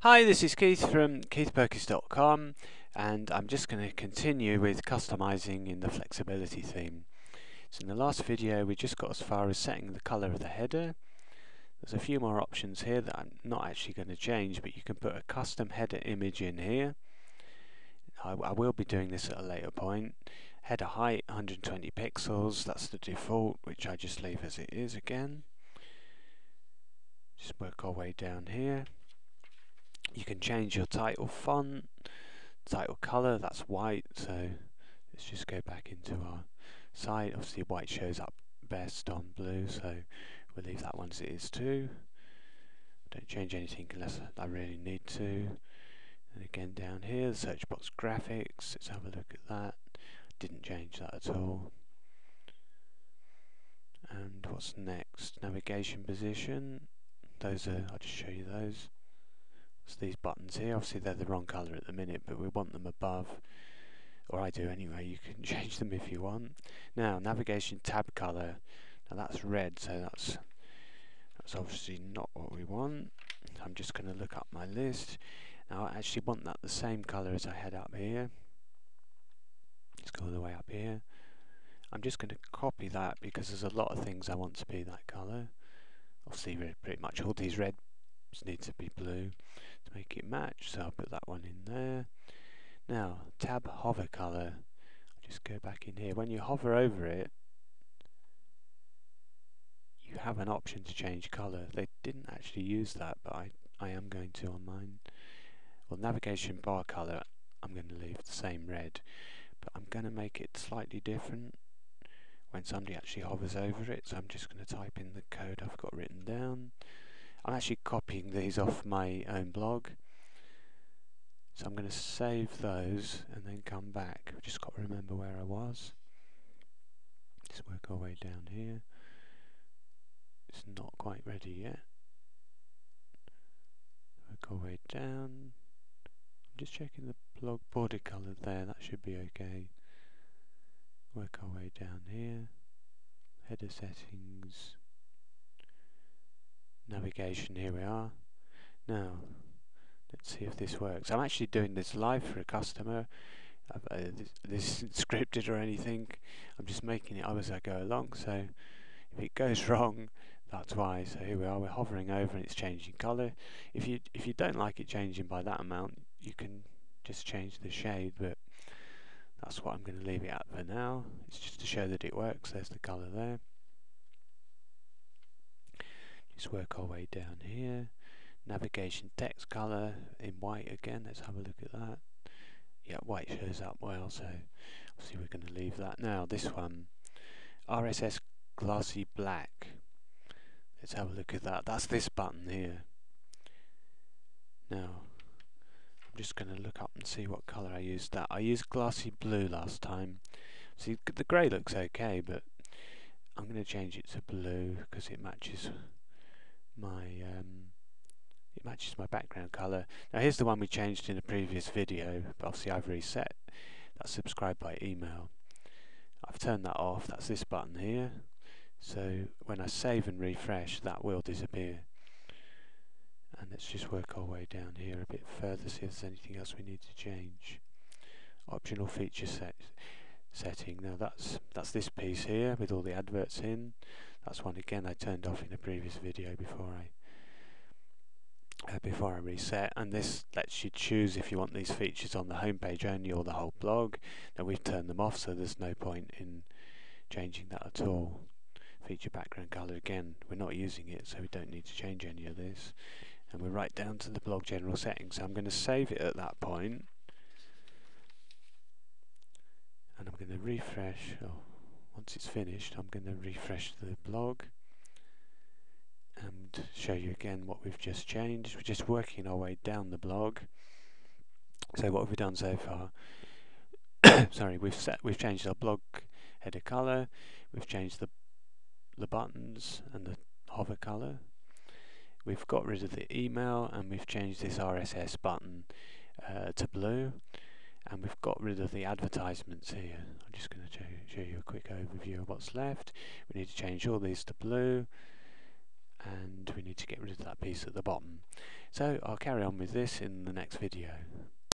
Hi, this is Keith from keithpurkiss.com, and I'm just going to continue with customizing in the flexibility theme. So in the last video we just got as far as setting the color of the header. There's a few more options here that I'm not actually going to change, but you can put a custom header image in here. I will be doing this at a later point. Header height 120 pixels, that's the default, which I just leave as it is again. Just work our way down here. You can change your title font, title color, that's white, so let's just go back into our site. Obviously white shows up best on blue, so we'll leave that one as it is too. Don't change anything unless I really need to. And again down here, the search box graphics, let's have a look at that. Didn't change that at all. And what's next? Navigation position. Those are, I'll just show you those. So these buttons here, obviously they're the wrong colour at the minute, but we want them above, or I do anyway. You can change them if you want. Now, navigation tab colour, now that's red, so that's obviously not what we want. I'm just going to look up my list. Now I actually want that the same colour as I had up here. Let's go all the way up here. I'm just going to copy that because there's a lot of things I want to be that colour. Obviously pretty much all these reds need to be blue to make it match, so I'll put that one in there. Now, tab hover colour, I'll just go back in here. When you hover over it, you have an option to change colour. They didn't actually use that, but I am going to on mine. Well, navigation bar colour, I'm going to leave the same red, but I'm going to make it slightly different when somebody actually hovers over it, so I'm just going to type in the code I've got written down. I'm actually copying these off my own blog, so I'm going to save those and then come back. I've just got to remember where I was. Let's work our way down here. It's not quite ready yet. Work our way down. I'm just checking the blog border colour there, that should be okay. Work our way down here. Header settings. Navigation, here we are. Now, let's see if this works. I'm actually doing this live for a customer. This isn't scripted or anything. I'm just making it up as I go along, so if it goes wrong, that's why. So here we are, we're hovering over and it's changing colour. If you don't like it changing by that amount, you can just change the shade, but that's what I'm going to leave it at for now. It's just to show that it works. There's the colour there. Just work our way down here. Navigation text colour in white again. Let's have a look at that. Yeah, white shows up well, so obviously we're going to leave that. Now this one, RSS glossy black. Let's have a look at that. That's this button here. Now I'm just going to look up and see what colour I used. That I used glossy blue last time. See, the grey looks okay, but I'm going to change it to blue because it matches my background colour. Now here's the one we changed in a previous video, but obviously I've reset. That's subscribe by email. I've turned that off. That's this button here. So when I save and refresh, that will disappear. And let's just work our way down here a bit further, see if there's anything else we need to change. Optional feature setting. Now that's this piece here with all the adverts in. That's one again I turned off in a previous video before I reset, and this lets you choose if you want these features on the home page only or the whole blog. Now we've turned them off, so there's no point in changing that at all. Feature background colour, again, we're not using it, so we don't need to change any of this. And we're right down to the blog general settings, so I'm going to save it at that point. And I'm going to refresh. Once it's finished, I'm going to refresh the blog and show you again what we've just changed. We're just working our way down the blog. So what have we done so far? Sorry, we've changed our blog header colour, we've changed the buttons and the hover colour, we've got rid of the email, and we've changed this RSS button to blue, and we've got rid of the advertisements here. I'm just going to show you a quick overview of what's left. We need to change all these to blue, and we need to get rid of that piece at the bottom. So I'll carry on with this in the next video.